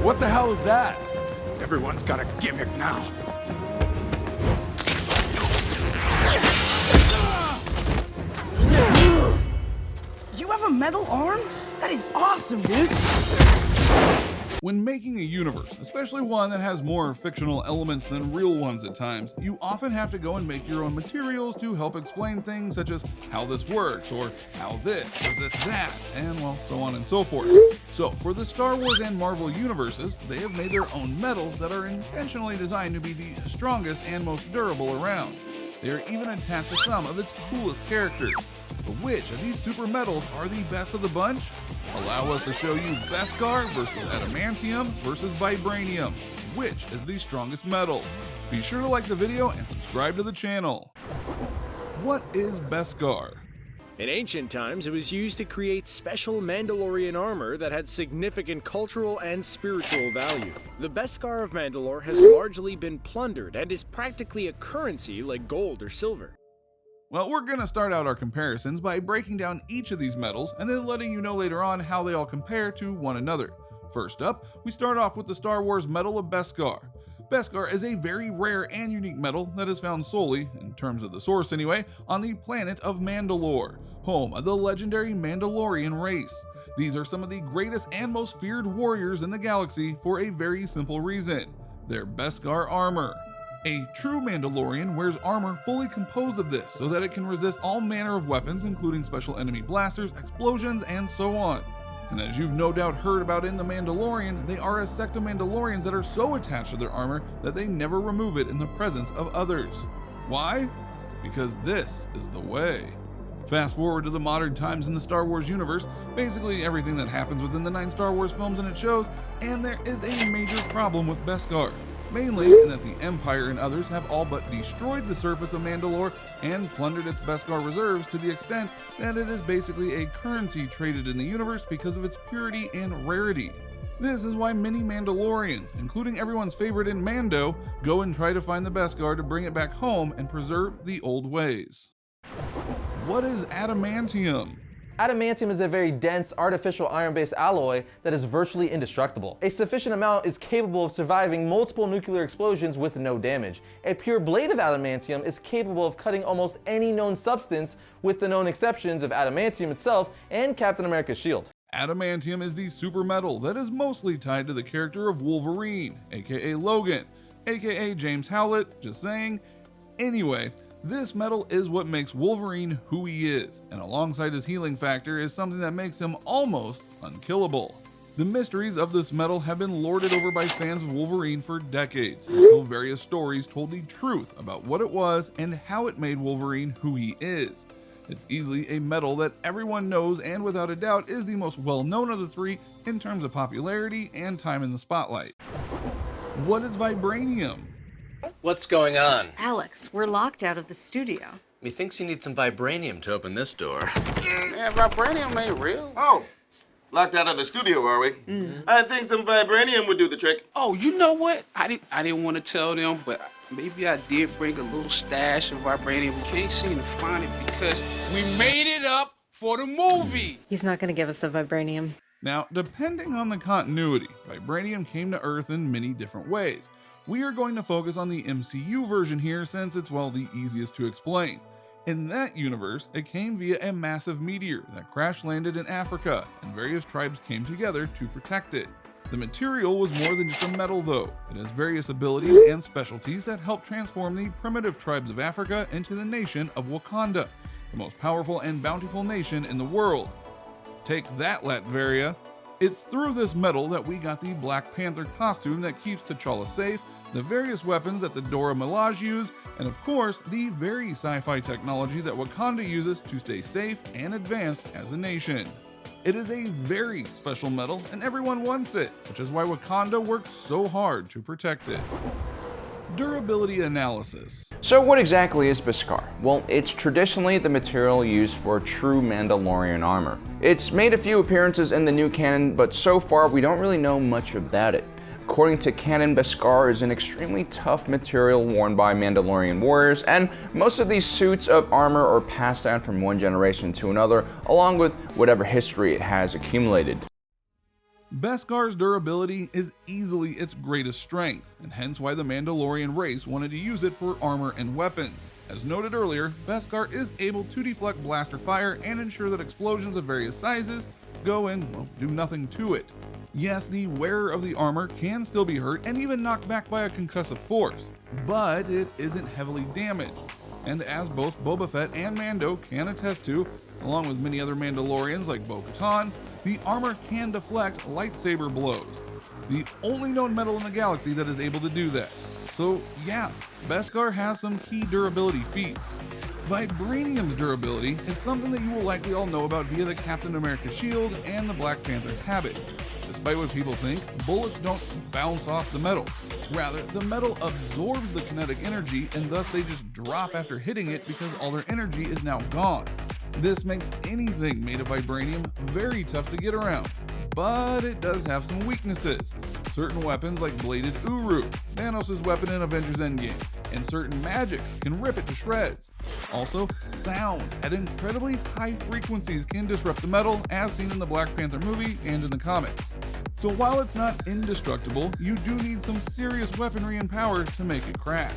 What the hell is that? Everyone's got a gimmick now. You have a metal arm? That is awesome, dude! When making a universe, especially one that has more fictional elements than real ones at times, you often have to go and make your own materials to help explain things such as how this works, or how this, or this that, and well, so on and so forth. So, for the Star Wars and Marvel universes, they have made their own metals that are intentionally designed to be the strongest and most durable around. They are even attached to some of its coolest characters. But which of these super metals are the best of the bunch? Allow us to show you Beskar versus Adamantium versus Vibranium. Which is the strongest metal? Be sure to like the video and subscribe to the channel. What is Beskar? In ancient times, it was used to create special Mandalorian armor that had significant cultural and spiritual value. The Beskar of Mandalore has largely been plundered and is practically a currency like gold or silver. Well, we're going to start out our comparisons by breaking down each of these metals and then letting you know later on how they all compare to one another. First up, we start off with the Star Wars metal of Beskar. Beskar is a very rare and unique metal that is found solely, in terms of the source anyway, on the planet of Mandalore, home of the legendary Mandalorian race. These are some of the greatest and most feared warriors in the galaxy for a very simple reason: their Beskar armor. A true Mandalorian wears armor fully composed of this so that it can resist all manner of weapons, including special enemy blasters, explosions, and so on. And as you've no doubt heard about in The Mandalorian, they are a sect of Mandalorians that are so attached to their armor that they never remove it in the presence of others. Why? Because this is the way. Fast forward to the modern times in the Star Wars universe, basically everything that happens within the 9 Star Wars films and its shows, and there is a major problem with Beskar. Mainly in that the Empire and others have all but destroyed the surface of Mandalore and plundered its Beskar reserves to the extent that it is basically a currency traded in the universe because of its purity and rarity. This is why many Mandalorians, including everyone's favorite in Mando, go and try to find the Beskar to bring it back home and preserve the old ways. What is Adamantium? Adamantium is a very dense, artificial iron-based alloy that is virtually indestructible. A sufficient amount is capable of surviving multiple nuclear explosions with no damage. A pure blade of adamantium is capable of cutting almost any known substance, with the known exceptions of adamantium itself and Captain America's shield. Adamantium is the super metal that is mostly tied to the character of Wolverine, aka Logan, aka James Howlett, just saying. Anyway, this metal is what makes Wolverine who he is, and alongside his healing factor is something that makes him almost unkillable. The mysteries of this metal have been lorded over by fans of Wolverine for decades, until various stories told the truth about what it was and how it made Wolverine who he is. It's easily a metal that everyone knows and without a doubt is the most well-known of the three in terms of popularity and time in the spotlight. What is Vibranium? What's going on? Alex, we're locked out of the studio. Methinks you need some vibranium to open this door. Yeah, vibranium ain't real. Oh, locked out of the studio, are we? I think some vibranium would do the trick. Oh, you know what? I didn't want to tell them, but maybe I did bring a little stash of vibranium. We can't seem to find it because we made it up for the movie. He's not going to give us the vibranium. Now, depending on the continuity, vibranium came to Earth in many different ways. We are going to focus on the MCU version here since it's, well, the easiest to explain. In that universe, it came via a massive meteor that crash landed in Africa, and various tribes came together to protect it. The material was more than just a metal though. It has various abilities and specialties that help transform the primitive tribes of Africa into the nation of Wakanda, the most powerful and bountiful nation in the world. Take that, Latveria. It's through this metal that we got the Black Panther costume that keeps T'Challa safe, the various weapons that the Dora Milaje use, and of course, the very sci-fi technology that Wakanda uses to stay safe and advanced as a nation. It is a very special metal and everyone wants it, which is why Wakanda works so hard to protect it. Durability analysis. So what exactly is Beskar? Well, it's traditionally the material used for true Mandalorian armor. It's made a few appearances in the new canon, but so far we don't really know much about it. According to canon, Beskar is an extremely tough material worn by Mandalorian warriors, and most of these suits of armor are passed down from one generation to another, along with whatever history it has accumulated. Beskar's durability is easily its greatest strength, and hence why the Mandalorian race wanted to use it for armor and weapons. As noted earlier, Beskar is able to deflect blaster fire and ensure that explosions of various sizes go and, well, do nothing to it. Yes, the wearer of the armor can still be hurt and even knocked back by a concussive force, but it isn't heavily damaged. And as both Boba Fett and Mando can attest to, along with many other Mandalorians like Bo-Katan, the armor can deflect lightsaber blows. The only known metal in the galaxy that is able to do that. So yeah, Beskar has some key durability feats. Vibranium's durability is something that you will likely all know about via the Captain America shield and the Black Panther habit. Despite what people think, bullets don't bounce off the metal. Rather, the metal absorbs the kinetic energy and thus they just drop after hitting it because all their energy is now gone. This makes anything made of vibranium very tough to get around, but it does have some weaknesses. Certain weapons like bladed Uru, Thanos' weapon in Avengers Endgame, and certain magics can rip it to shreds. Also, sound at incredibly high frequencies can disrupt the metal, as seen in the Black Panther movie and in the comics. So while it's not indestructible, you do need some serious weaponry and power to make it crack.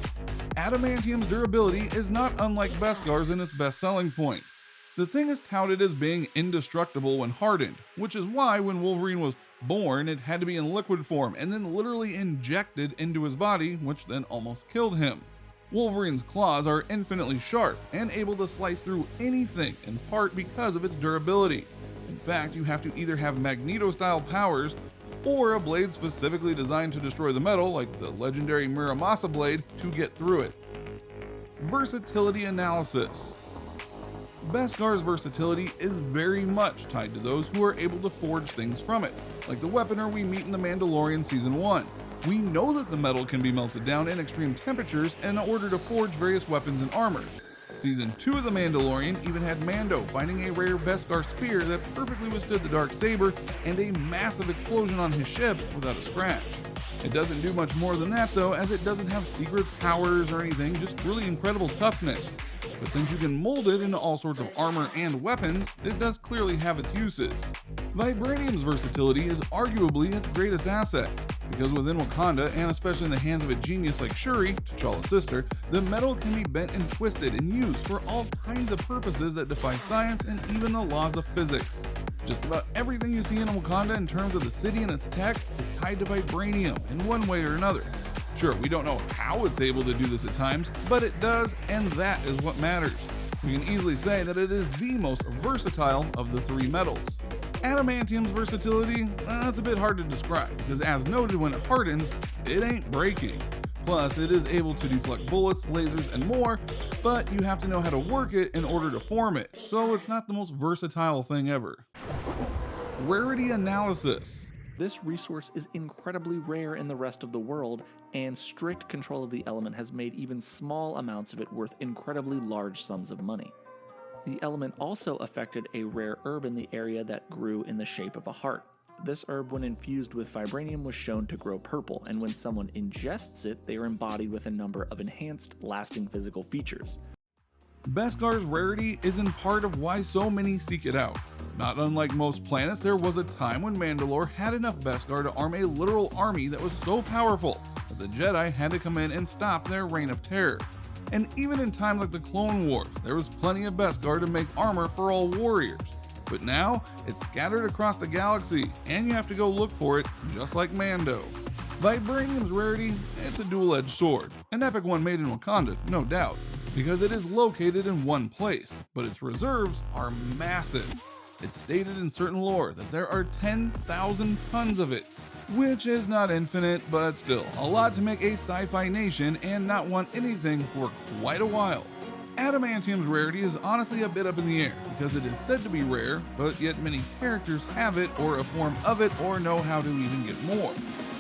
Adamantium's durability is not unlike Beskar's in its best selling point. The thing is touted as being indestructible when hardened, which is why when Wolverine was born, it had to be in liquid form and then literally injected into his body, which then almost killed him. Wolverine's claws are infinitely sharp and able to slice through anything, in part because of its durability. In fact, you have to either have Magneto-style powers or a blade specifically designed to destroy the metal, like the legendary Muramasa blade, to get through it. Versatility analysis. Beskar's versatility is very much tied to those who are able to forge things from it, like the weaponer we meet in The Mandalorian Season 1. We know that the metal can be melted down in extreme temperatures in order to forge various weapons and armor. Season 2 of The Mandalorian even had Mando finding a rare Beskar spear that perfectly withstood the dark saber and a massive explosion on his ship without a scratch. It doesn't do much more than that though, as it doesn't have secret powers or anything, just really incredible toughness. But since you can mold it into all sorts of armor and weapons, it does clearly have its uses. Vibranium's versatility is arguably its greatest asset, because within Wakanda, and especially in the hands of a genius like Shuri, T'Challa's sister, the metal can be bent and twisted and used for all kinds of purposes that defy science and even the laws of physics. Just about everything you see in Wakanda in terms of the city and its tech is tied to vibranium in one way or another. Sure, we don't know how it's able to do this at times, but it does, and that is what matters. We can easily say that it is the most versatile of the three metals. Adamantium's versatility, it's a bit hard to describe, because as noted, when it hardens, it ain't breaking. Plus, it is able to deflect bullets, lasers, and more, but you have to know how to work it in order to form it, so it's not the most versatile thing ever. Rarity analysis. This resource is incredibly rare in the rest of the world, and strict control of the element has made even small amounts of it worth incredibly large sums of money. The element also affected a rare herb in the area that grew in the shape of a heart. This herb, when infused with vibranium, was shown to grow purple, and when someone ingests it, they are embodied with a number of enhanced, lasting physical features. Beskar's rarity is in part of why so many seek it out. Not unlike most planets, there was a time when Mandalore had enough Beskar to arm a literal army that was so powerful that the Jedi had to come in and stop their reign of terror. And even in times like the Clone Wars, there was plenty of Beskar to make armor for all warriors. But now, it's scattered across the galaxy, and you have to go look for it, just like Mando. Vibranium's rarity, it's a dual-edged sword. An epic one made in Wakanda, no doubt, because it is located in one place, but its reserves are massive. It's stated in certain lore that there are 10,000 tons of it, which is not infinite, but still a lot to make a sci-fi nation and not want anything for quite a while. Adamantium's rarity is honestly a bit up in the air, because it is said to be rare, but yet many characters have it or a form of it or know how to even get more.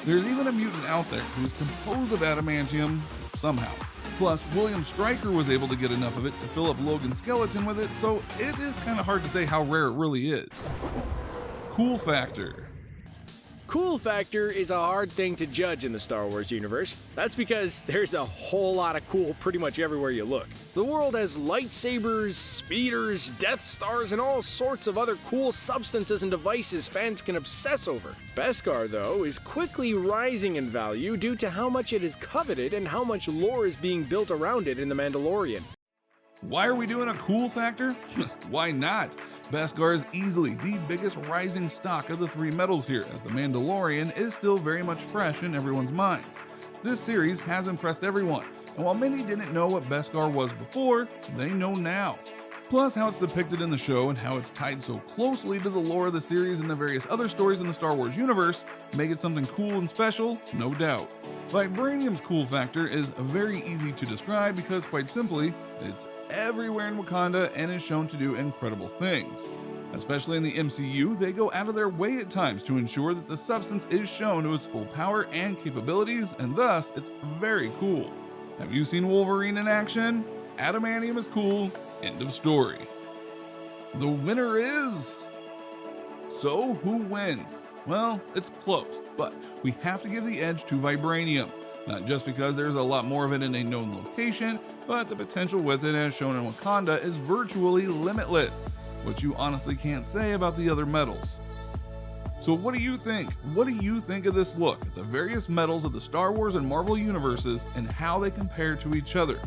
There's even a mutant out there who is composed of adamantium somehow. Plus, William Stryker was able to get enough of it to fill up Logan's skeleton with it, so it is kind of hard to say how rare it really is. Cool factor. Cool factor is a hard thing to judge in the Star Wars universe. That's because there's a whole lot of cool pretty much everywhere you look. The world has lightsabers, speeders, Death Stars, and all sorts of other cool substances and devices fans can obsess over. Beskar, though, is quickly rising in value due to how much it is coveted and how much lore is being built around it in The Mandalorian. Why are we doing a cool factor? Why not? Beskar is easily the biggest rising stock of the three metals here, as the Mandalorian is still very much fresh in everyone's minds. This series has impressed everyone, and while many didn't know what Beskar was before, they know now. Plus, how it's depicted in the show and how it's tied so closely to the lore of the series and the various other stories in the Star Wars universe make it something cool and special, no doubt. Vibranium's cool factor is very easy to describe because, quite simply, it's everywhere in Wakanda and is shown to do incredible things. Especially in the MCU, they go out of their way at times to ensure that the substance is shown to its full power and capabilities, and thus it's very cool. Have you seen Wolverine in action? Adamantium is cool, end of story. The winner is... So who wins? Well, it's close, but we have to give the edge to Vibranium. Not just because there's a lot more of it in a known location, but the potential with it as shown in Wakanda is virtually limitless, which you honestly can't say about the other metals. So what do you think? What do you think of this look at the various metals of the Star Wars and Marvel universes and how they compare to each other?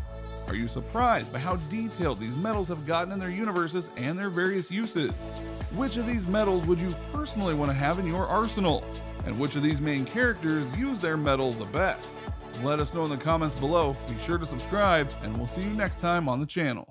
Are you surprised by how detailed these metals have gotten in their universes and their various uses? Which of these metals would you personally want to have in your arsenal? And which of these main characters use their metal the best? Let us know in the comments below. Be sure to subscribe, and we'll see you next time on the channel.